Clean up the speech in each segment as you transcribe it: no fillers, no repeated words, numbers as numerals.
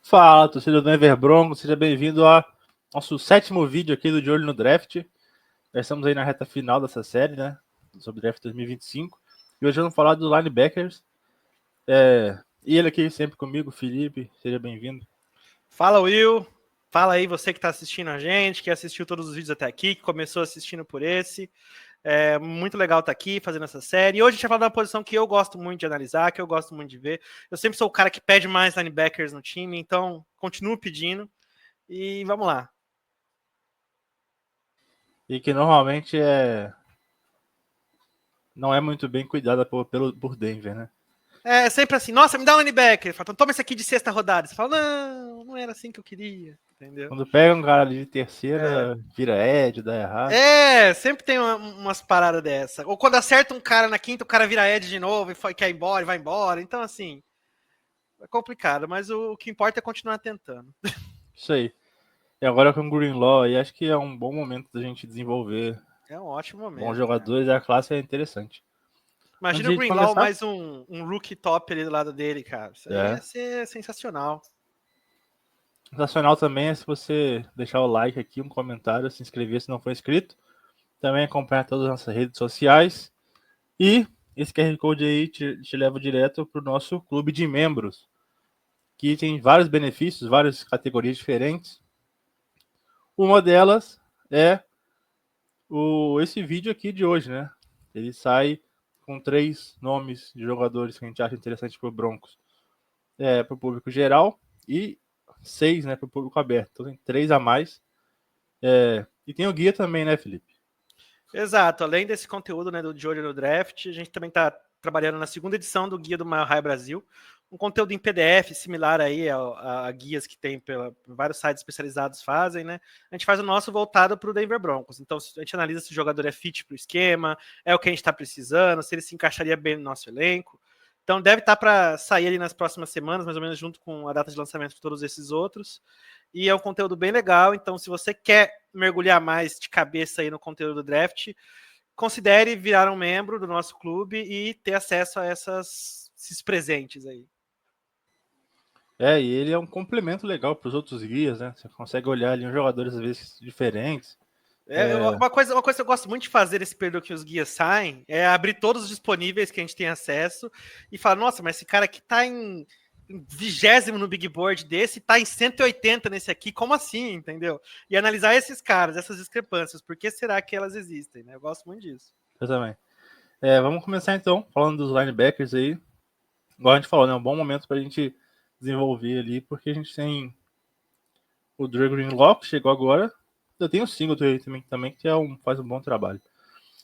Fala, torcedor do Denver Broncos, seja bem-vindo ao nosso 7º vídeo aqui do De Olho no Draft. Já estamos aí na reta final dessa série, né? Sobre o Draft 2025. E hoje vamos falar dos linebackers. E ele aqui sempre comigo, Felipe, seja bem-vindo. Fala, Will. Fala aí você que está assistindo a gente, que assistiu todos os vídeos até aqui, que começou assistindo por esse. É muito legal estar aqui fazendo essa série. E hoje a gente vai falar de uma posição que eu gosto muito de analisar, que eu gosto muito de ver. Eu sempre sou o cara que pede mais linebackers no time, então continuo pedindo. E vamos lá. E que normalmente não é muito bem cuidada por Denver, né? É sempre assim, nossa, me dá um linebacker. Fala, então toma esse aqui de sexta rodada. Você fala, não era assim que eu queria. Entendeu? Quando pega um cara ali de terceira, vira Ed, dá errado. Sempre tem umas paradas dessa. Ou quando acerta um cara na quinta, o cara vira Ed de novo e quer ir embora e vai embora. Então, assim, é complicado, mas o que importa é continuar tentando. Isso aí. E agora com o Greenlaw, aí acho que é um bom momento da gente desenvolver É um ótimo bons momento. jogadores, a classe é interessante. Imagina Antes o de Greenlaw começar, mais um rookie top ali do lado dele, cara. Isso aí ia ser sensacional. sensacional também é se você deixar o like aqui, um comentário, se inscrever se não for inscrito. Também acompanhar todas as nossas redes sociais. E esse QR Code aí te leva direto para o nosso clube de membros, que tem vários benefícios, várias categorias diferentes. Uma delas é esse vídeo aqui de hoje, né? Ele sai com 3 nomes de jogadores que a gente acha interessante para o Broncos. Para o público geral e 6, né, para o público aberto. Então tem 3 a mais. E tem o guia também, né, Felipe? Exato. Além desse conteúdo, né, do De Olho no Draft, a gente também está trabalhando na segunda edição do Guia do Mile High Brasil. Um conteúdo em PDF, similar aí a guias que tem vários sites especializados fazem, né? A gente faz o nosso voltado para o Denver Broncos. Então, a gente analisa se o jogador é fit para o esquema, é o que a gente está precisando, se ele se encaixaria bem no nosso elenco. Então, deve estar para sair ali nas próximas semanas, mais ou menos junto com a data de lançamento de todos esses outros. E é um conteúdo bem legal. Então, se você quer mergulhar mais de cabeça aí no conteúdo do draft, considere virar um membro do nosso clube e ter acesso a esses presentes aí. E ele é um complemento legal para os outros guias, né? Você consegue olhar ali uns jogadores às vezes diferentes. Uma coisa que eu gosto muito de fazer nesse período que os guias saem é abrir todos os disponíveis que a gente tem acesso e falar, nossa, mas esse cara aqui tá em 20º no Big Board desse, tá em 180 nesse aqui, como assim, entendeu? E analisar esses caras, essas discrepâncias, por que será que elas existem, né? Eu gosto muito disso. Eu também. Vamos começar então, falando dos linebackers aí. Igual a gente falou, né? É um bom momento para a gente desenvolver ali, porque a gente tem o Dre Greenlaw, que chegou agora. Eu tenho o Singletary também que faz um bom trabalho.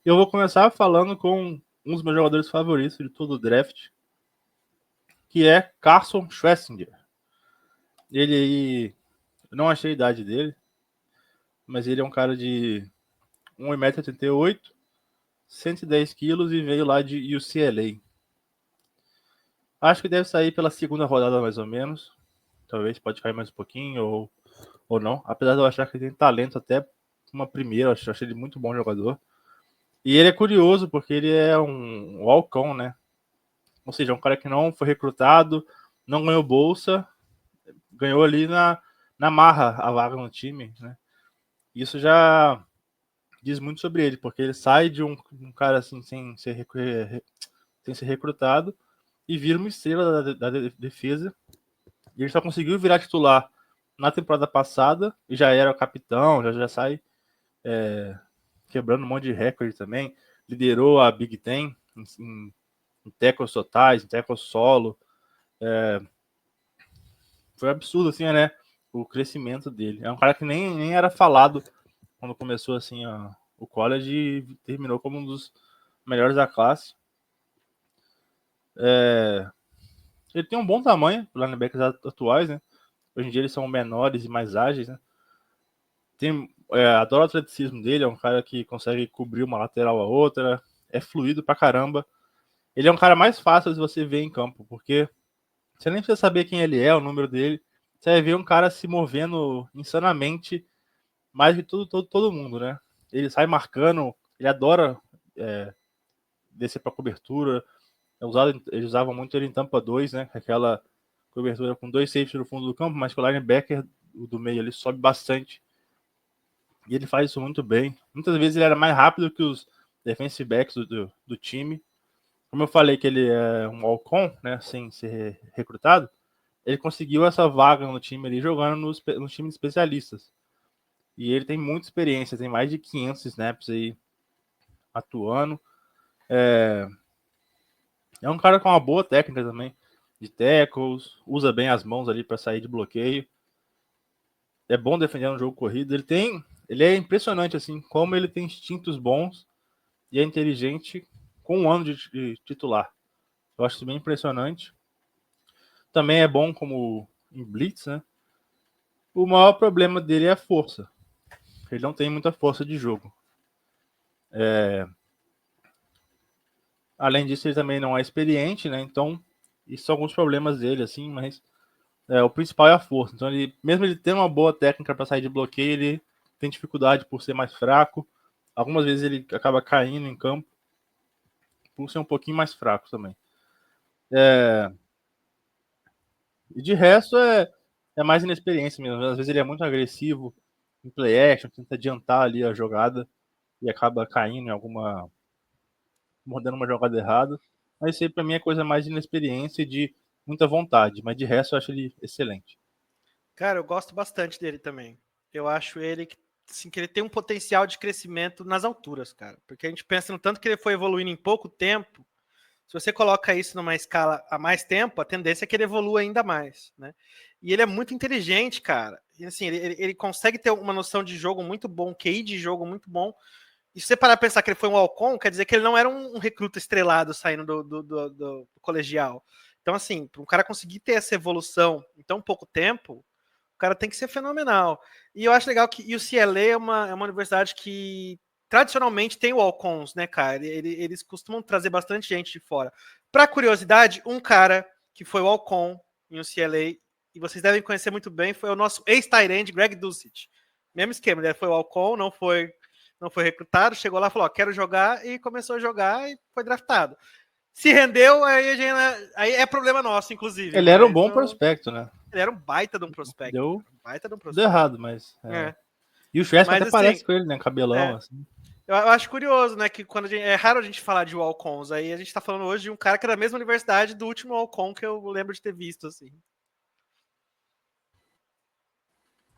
Eu vou começar falando com um dos meus jogadores favoritos de todo o draft, que é Carson Schwarzenegger. Ele aí, eu não achei a idade dele, mas ele é um cara de 1,88m, 110 quilos e veio lá de UCLA. Acho que deve sair pela segunda rodada mais ou menos. Talvez pode cair mais um pouquinho ou não. Apesar de eu achar que ele tem talento até uma primeira, eu achei ele muito bom jogador. E ele é curioso porque ele é um walk-on, né? Ou seja, um cara que não foi recrutado, não ganhou bolsa, ganhou ali na marra a vaga no time, né? Isso já diz muito sobre ele, porque ele sai de um cara assim sem ser recrutado e vira uma estrela da defesa. E ele só conseguiu virar titular na temporada passada e já era o capitão, já sai quebrando um monte de recorde também. Liderou a Big Ten em tackles totais, em tackles solo. Foi absurdo, assim, né? O crescimento dele. É um cara que nem era falado quando começou, assim, o college e terminou como um dos melhores da classe. Ele tem um bom tamanho, os linebackers atuais, né? Hoje em dia eles são menores e mais ágeis, né? Adoro o atleticismo dele, é um cara que consegue cobrir uma lateral a outra, é fluido pra caramba. Ele é um cara mais fácil de você ver em campo, porque você nem precisa saber quem ele é, o número dele. Você vai ver um cara se movendo insanamente mais que todo mundo, né? Ele sai marcando, ele adora descer pra cobertura. Eles usavam muito ele em Tampa 2, né? Aquela cobertura com 2 safeties no fundo do campo, mas que o linebacker do meio ali sobe bastante. E ele faz isso muito bem. Muitas vezes ele era mais rápido que os defensive backs do time. Como eu falei que ele é um walk-on, né, sem ser recrutado, ele conseguiu essa vaga no time ali jogando nos times especialistas. E ele tem muita experiência, tem mais de 500 snaps aí atuando. É um cara com uma boa técnica também, de tackles, usa bem as mãos ali para sair de bloqueio. É bom defender no jogo corrido. Ele é impressionante assim, como ele tem instintos bons e é inteligente com um ano de titular. Eu acho isso bem impressionante. Também é bom como em blitz, né? O maior problema dele é a força. Ele não tem muita força de jogo. Além disso, ele também não é experiente, né? Então, isso são alguns problemas dele, assim, mas o principal é a força. Então, mesmo ele tendo uma boa técnica para sair de bloqueio, ele tem dificuldade por ser mais fraco. Algumas vezes ele acaba caindo em campo por ser um pouquinho mais fraco também. E de resto é mais inexperiência mesmo. Às vezes ele é muito agressivo em play action, tenta adiantar ali a jogada e acaba caindo em mordendo uma jogada errada. Mas isso aí pra mim é coisa mais de inexperiência e de muita vontade. Mas de resto eu acho ele excelente. Cara, eu gosto bastante dele também. Eu acho ele assim, que ele tem um potencial de crescimento nas alturas, cara. Porque a gente pensa no tanto que ele foi evoluindo em pouco tempo. Se você coloca isso numa escala há mais tempo, a tendência é que ele evolua ainda mais, né? E ele é muito inteligente, cara. E assim, ele consegue ter uma noção de jogo muito bom, QI de jogo muito bom. E se você parar pra pensar que ele foi um Alcon, quer dizer que ele não era um recruta estrelado saindo do colegial. Então, assim, para um cara conseguir ter essa evolução em tão pouco tempo, o cara tem que ser fenomenal. E eu acho legal que o UCLA é uma universidade que tradicionalmente tem o Alcons, né, cara? Eles costumam trazer bastante gente de fora. Para curiosidade, um cara que foi o Alcon em UCLA, e vocês devem conhecer muito bem, foi o nosso ex-tight end, Greg Dulcich. Mesmo esquema, ele foi o Alcon, não foi recrutado, chegou lá, falou, ó, quero jogar, e começou a jogar e foi draftado. Se rendeu, aí é problema nosso, inclusive. Ele era um bom prospecto, né? Ele era um baita de um prospecto. Deu Baita de um tudo errado, mas... É. E o Shrestman até assim, parece com ele, né? Cabelão, assim. Eu acho curioso, né? Que quando é raro a gente falar de Walcons. Aí a gente tá falando hoje de um cara que é da mesma universidade do último Walcon que eu lembro de ter visto, assim.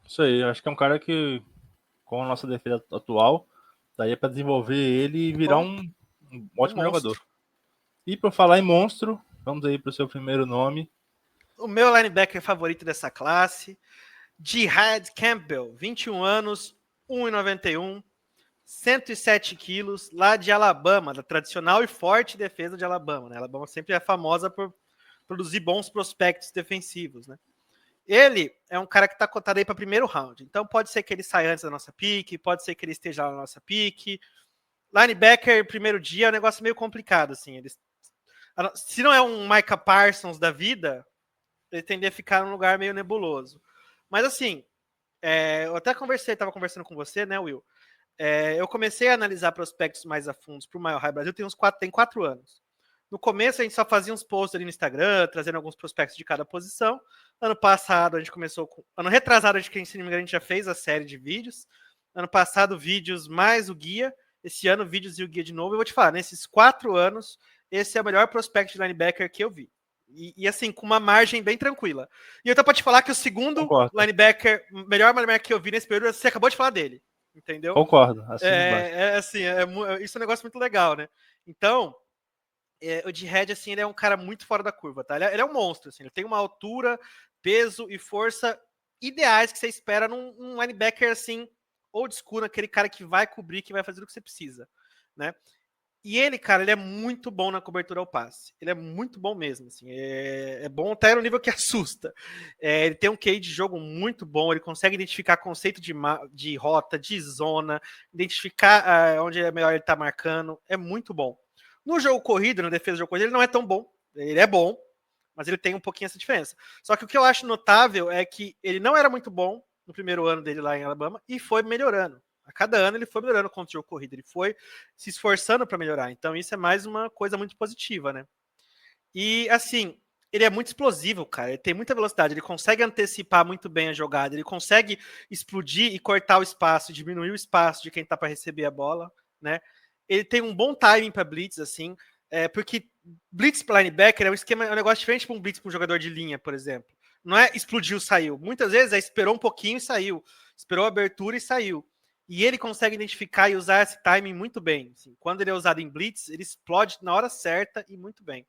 Isso aí, acho que é um cara que, com a nossa defesa atual, daí é pra desenvolver ele e virar um ótimo jogador. E por falar em monstro, vamos aí pro seu primeiro nome. O meu linebacker favorito dessa classe, Jihad Campbell, 21 anos, 1,91, 107 quilos, lá de Alabama, da tradicional e forte defesa de Alabama, né? Alabama sempre é famosa por produzir bons prospectos defensivos, né? Ele é um cara que está cotado aí para primeiro round. Então pode ser que ele saia antes da nossa pique, pode ser que ele esteja lá na nossa pique. Linebacker, primeiro dia, é um negócio meio complicado, assim. Se não é um Micah Parsons da vida, ele tende a ficar num lugar meio nebuloso. Mas assim, eu até estava conversando com você, né, Will? Eu comecei a analisar prospectos mais a fundo para o Mile High Brasil tem 4 anos. No começo, a gente só fazia uns posts ali no Instagram, trazendo alguns prospectos de cada posição. Ano passado, a gente começou com... Ano retrasado, a gente já fez a série de vídeos. Ano passado, vídeos mais o guia. Esse ano, vídeos e o guia de novo. Eu vou te falar, nesses 4 anos, esse é o melhor prospect de linebacker que eu vi. E assim, com uma margem bem tranquila. E eu tô pra te falar que o segundo linebacker, melhor linebacker que eu vi nesse período, você acabou de falar dele. Entendeu? Concordo. Isso é um negócio muito legal, né? Então, o Jihad, assim, ele é um cara muito fora da curva, tá? Ele é um monstro, assim, ele tem uma altura, peso e força ideais que você espera num linebacker, assim, old school, aquele cara que vai cobrir, que vai fazer o que você precisa, né? E ele, cara, ele é muito bom na cobertura ao passe. Ele é muito bom mesmo, assim. É bom até no nível que assusta. Ele tem um QI de jogo muito bom, ele consegue identificar conceito de rota, de zona, identificar onde é melhor ele estar marcando. É muito bom. No jogo corrido, na defesa do jogo corrido, ele não é tão bom. Ele é bom, mas ele tem um pouquinho essa diferença. Só que o que eu acho notável é que ele não era muito bom no primeiro ano dele lá em Alabama e foi melhorando. A cada ano ele foi melhorando contra o jogo corrido, ele foi se esforçando para melhorar. Então isso é mais uma coisa muito positiva, né? E assim, ele é muito explosivo, cara. Ele tem muita velocidade, ele consegue antecipar muito bem a jogada, ele consegue explodir e cortar o espaço, diminuir o espaço de quem tá para receber a bola, né? Ele tem um bom timing para blitz, assim, porque blitz para linebacker é um negócio diferente para um blitz para um jogador de linha, por exemplo. Não é explodiu, saiu. Muitas vezes esperou um pouquinho e saiu. Esperou a abertura e saiu. E ele consegue identificar e usar esse timing muito bem. Assim. Quando ele é usado em blitz, ele explode na hora certa e muito bem.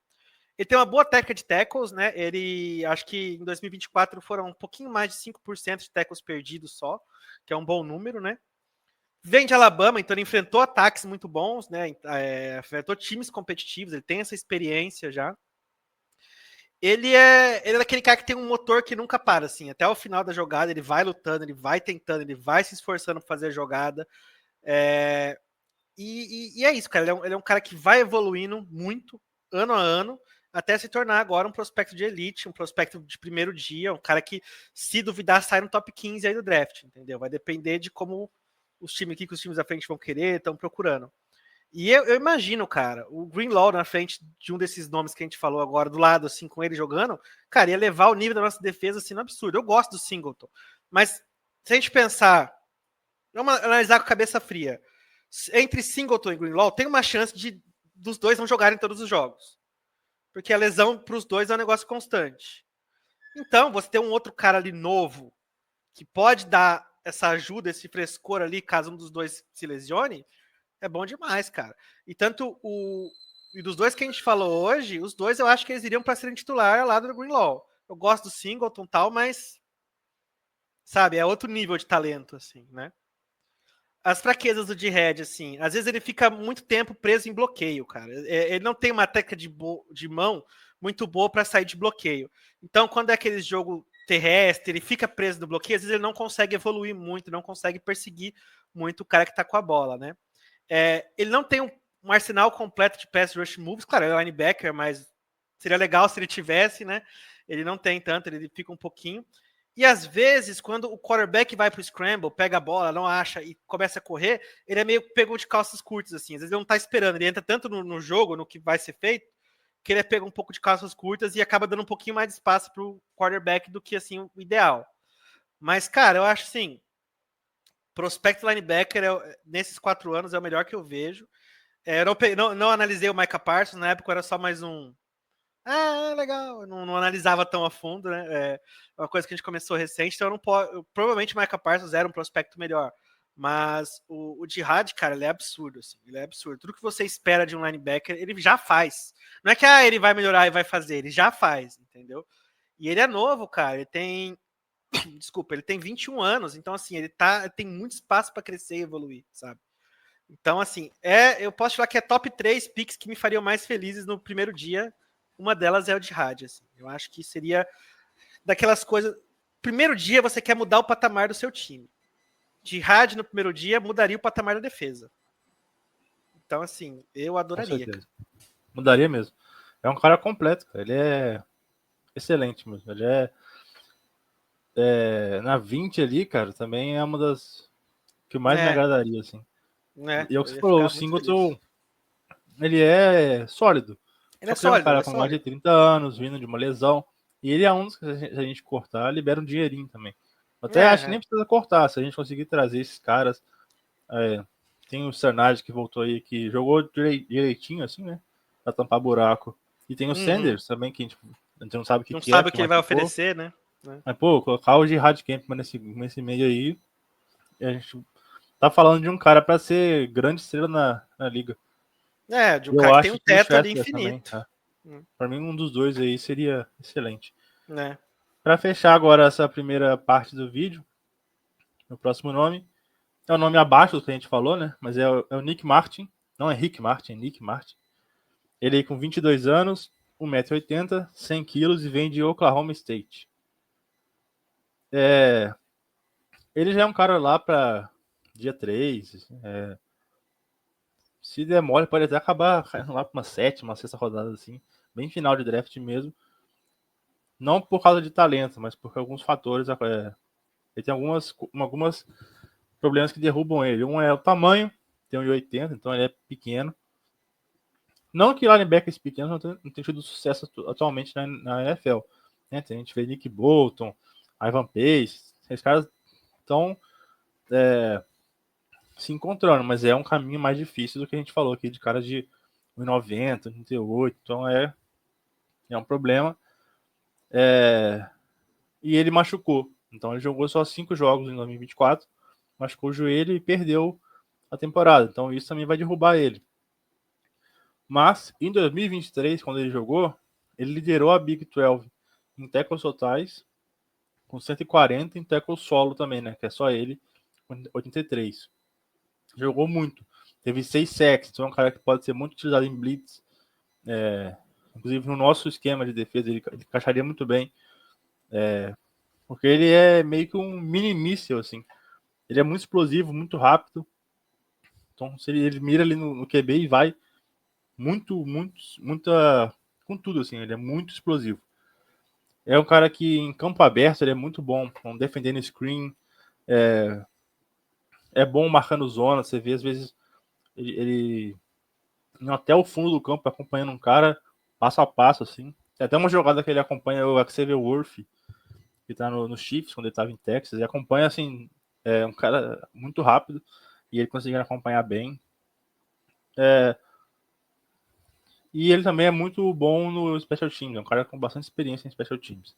Ele tem uma boa técnica de tackles, né? Ele, acho que em 2024 foram um pouquinho mais de 5% de tackles perdidos só, que é um bom número, né? Vem de Alabama, então ele enfrentou ataques muito bons, né? Enfrentou times competitivos, ele tem essa experiência já. Ele é aquele cara que tem um motor que nunca para, assim, até o final da jogada, ele vai lutando, ele vai tentando, ele vai se esforçando para fazer a jogada. E é isso, cara. Ele é um cara que vai evoluindo muito, ano a ano, até se tornar agora um prospecto de elite, um prospecto de primeiro dia, um cara que, se duvidar, sai no top 15 aí do draft, entendeu? Vai depender de como os times aqui, que os times da frente vão querer, estão procurando. E eu imagino, cara, o Greenlaw na frente de um desses nomes que a gente falou agora, do lado, assim, com ele jogando, cara, ia levar o nível da nossa defesa, assim, no absurdo. Eu gosto do Singleton, mas se a gente pensar, vamos analisar com cabeça fria, entre Singleton e Greenlaw, tem uma chance dos dois não jogarem todos os jogos. Porque a lesão para os dois é um negócio constante. Então, você tem um outro cara ali novo, que pode dar essa ajuda, esse frescor ali, caso um dos dois se lesione, é bom demais, cara. E e dos dois que a gente falou hoje, os dois eu acho que eles iriam para serem titular ao lado do Greenlaw. Eu gosto do Singleton e tal, mas sabe, é outro nível de talento, assim, né? As fraquezas do Jihad, assim, às vezes ele fica muito tempo preso em bloqueio, cara. Ele não tem uma técnica de mão muito boa para sair de bloqueio. Então, quando é aquele jogo terrestre, ele fica preso no bloqueio, às vezes ele não consegue evoluir muito, não consegue perseguir muito o cara que tá com a bola, né? Ele não tem um arsenal completo de pass rush moves, claro, ele é linebacker, mas seria legal se ele tivesse, né? Ele não tem tanto, ele fica um pouquinho. E às vezes, quando o quarterback vai pro scramble, pega a bola, não acha e começa a correr, ele é meio pego de calças curtas, assim. Às vezes ele não tá esperando, ele entra tanto no jogo, no que vai ser feito, que ele pega um pouco de calças curtas e acaba dando um pouquinho mais de espaço pro quarterback do que, assim, o ideal. Mas, cara, eu acho, assim, prospecto linebacker, nesses 4 anos, é o melhor que eu vejo. Eu não analisei o Micah Parsons, na época era só mais um. Ah, legal. Eu não analisava tão a fundo, né? É uma coisa que a gente começou recente, então eu não posso. Provavelmente o Micah Parsons era um prospecto melhor. Mas o Jihad, cara, ele é absurdo, assim. Ele é absurdo. Tudo que você espera de um linebacker, ele já faz. Não é que ele vai melhorar e vai fazer, ele já faz, entendeu? E ele é novo, cara. Ele tem. Desculpa, ele tem 21 anos, então assim, tem muito espaço para crescer e evoluir, sabe? Então, assim, eu posso falar que é top 3 picks que me fariam mais felizes no primeiro dia. Uma delas é o de rádio. Assim. Eu acho que seria daquelas coisas. Primeiro dia você quer mudar o patamar do seu time. De rádio no primeiro dia mudaria o patamar da defesa. Então, assim, eu adoraria. Com certeza. Mudaria mesmo. É um cara completo, cara. Ele é excelente mesmo. Ele na 20 ali, cara, também é uma das que mais me agradaria, assim. E é o que Eu você ia falou, o ficar muito Singleton, feliz. ele é sólido. Ele Só é que ele é um sólido, ele cara é com mais de sólido. 30 anos, vindo de uma lesão. E ele é um dos que, se a gente cortar, libera um dinheirinho também. Até acho que nem precisa cortar, se a gente conseguir trazer esses caras. Tem o Cernage que voltou aí, que jogou direitinho, assim, né? Pra tampar buraco. E tem o Sanders também, que a gente não sabe o Não que é, sabe o porque que ele vai machucou. oferecer, né? Mas, pô, colocar o Gerard Campman nesse meio aí, a gente tá falando de um cara pra ser grande estrela na liga. De um Eu cara que tem um acho que o teto ali Chester também, infinito. tá? Pra mim, um dos dois aí seria excelente. Né? Pra fechar agora essa primeira parte do vídeo, o próximo nome é o nome abaixo do que a gente falou, né? Mas é o Nick Martin. Não é Rick Martin, é Nick Martin. Ele aí com 22 anos, 1,80 m, 100 quilos e vem de Oklahoma State. Ele já é um cara lá para dia 3. Se der mole, pode até acabar caindo lá para uma sétima, sexta rodada, assim. Bem final de draft mesmo. Não por causa de talento, mas por alguns fatores. Ele tem algumas problemas que derrubam ele. Um é o tamanho, tem 1,80 m, então ele é pequeno. Não que linebackers pequenos não tenham tido sucesso atualmente na NFL. Né? A gente vê Nick Bolton, Ivan Pace, esses caras estão se encontrando, mas é um caminho mais difícil do que a gente falou aqui, de caras de 1,90, 38, então é um problema. E ele machucou, então ele jogou só 5 jogos em 2024, machucou o joelho e perdeu a temporada, então isso também vai derrubar ele. Mas em 2023, quando ele jogou, ele liderou a Big 12 em tackles totais, com 140 em tackles solo também, né? Que é só ele, com 83. Jogou muito. Teve 6 sacks, então é um cara que pode ser muito utilizado em blitz. Inclusive no nosso esquema de defesa, ele encaixaria muito bem. Porque ele é meio que um mini míssil, assim. Ele é muito explosivo, muito rápido. Então, se ele mira ali no QB e vai muita com tudo, assim. Ele é muito explosivo. É um cara que em campo aberto ele é muito bom, defendendo screen, é bom marcando zona. Você vê às vezes ele indo até o fundo do campo acompanhando um cara passo a passo, assim. Tem até uma jogada que ele acompanha o Xavier Worth, que tá no Chiefs, quando ele tava em Texas, e acompanha, assim, um cara muito rápido, e ele conseguindo acompanhar bem. E ele também é muito bom no Special Teams, é um cara com bastante experiência em Special Teams.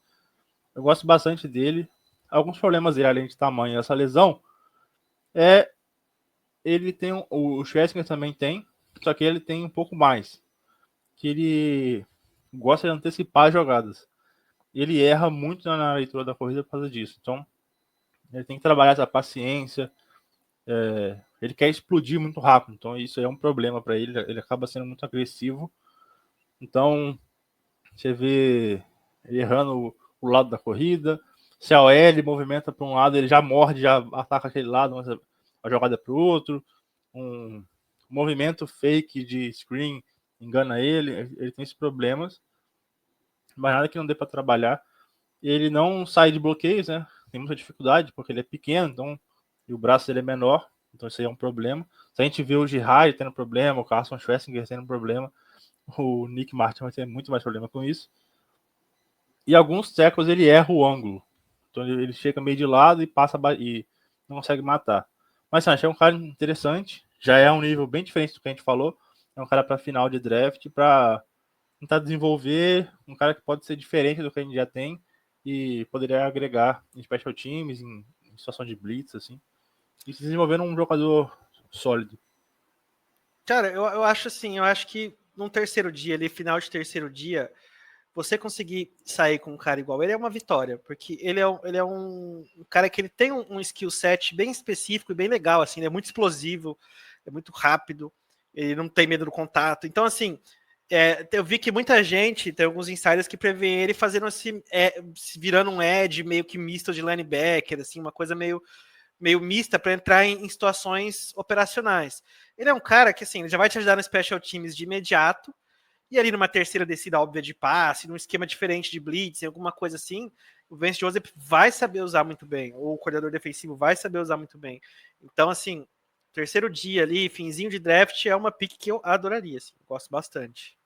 Eu gosto bastante dele. Alguns problemas dele, além de tamanho, essa lesão, ele tem, o Schlesinger também tem, só que ele tem um pouco mais, que ele gosta de antecipar as jogadas. Ele erra muito na leitura da corrida por causa disso. Então, ele tem que trabalhar essa paciência. Ele quer explodir muito rápido, então isso é um problema para ele. Ele acaba sendo muito agressivo. Então, você vê ele errando o lado da corrida. Se a OL movimenta para um lado, ele já morde, já ataca aquele lado, mas a jogada é para o outro. Um movimento fake de screen engana ele. Ele tem esses problemas, mas nada que não dê para trabalhar. Ele não sai de bloqueios, né? Tem muita dificuldade, porque ele é pequeno, então, e o braço dele é menor, então isso aí é um problema. Se a gente vê o Girard tendo problema, o Carson Schlesinger tendo problema, o Nick Martin vai ter muito mais problema com isso. E alguns tackles ele erra o ângulo. Então ele chega meio de lado e passa e não consegue matar. Mas assim, achei um cara interessante, já é um nível bem diferente do que a gente falou. É um cara para final de draft, para tentar desenvolver um cara que pode ser diferente do que a gente já tem e poderia agregar em special teams, em situação de blitz, assim, e se desenvolver um jogador sólido. Cara, eu acho assim, eu acho que num terceiro dia, ali, final de terceiro dia, você conseguir sair com um cara igual ele é uma vitória, porque ele é um cara que ele tem um skill set bem específico e bem legal, assim, ele é muito explosivo, é muito rápido, ele não tem medo do contato. Então, assim, eu vi que muita gente, tem alguns insiders que prevêem ele fazendo assim, virando um edge meio que misto de linebacker, assim, uma coisa meio mista para entrar em situações operacionais. Ele é um cara que, assim, ele já vai te ajudar no special teams de imediato, e ali numa terceira descida óbvia de passe, num esquema diferente de blitz, alguma coisa assim, o Vance Joseph vai saber usar muito bem, ou o coordenador defensivo vai saber usar muito bem. Então, assim, terceiro dia ali, finzinho de draft, é uma pick que eu adoraria, assim, gosto bastante.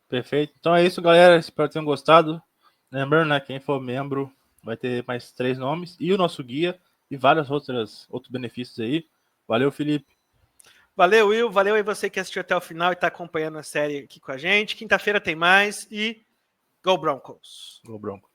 Perfeito. Então é isso, galera. Espero que tenham gostado. Lembrando, né, quem for membro vai ter mais 3 nomes e o nosso guia e vários outros benefícios aí. Valeu, Felipe. Valeu, Will. Valeu aí você que assistiu até o final e está acompanhando a série aqui com a gente. Quinta-feira tem mais e Go Broncos! Go Broncos.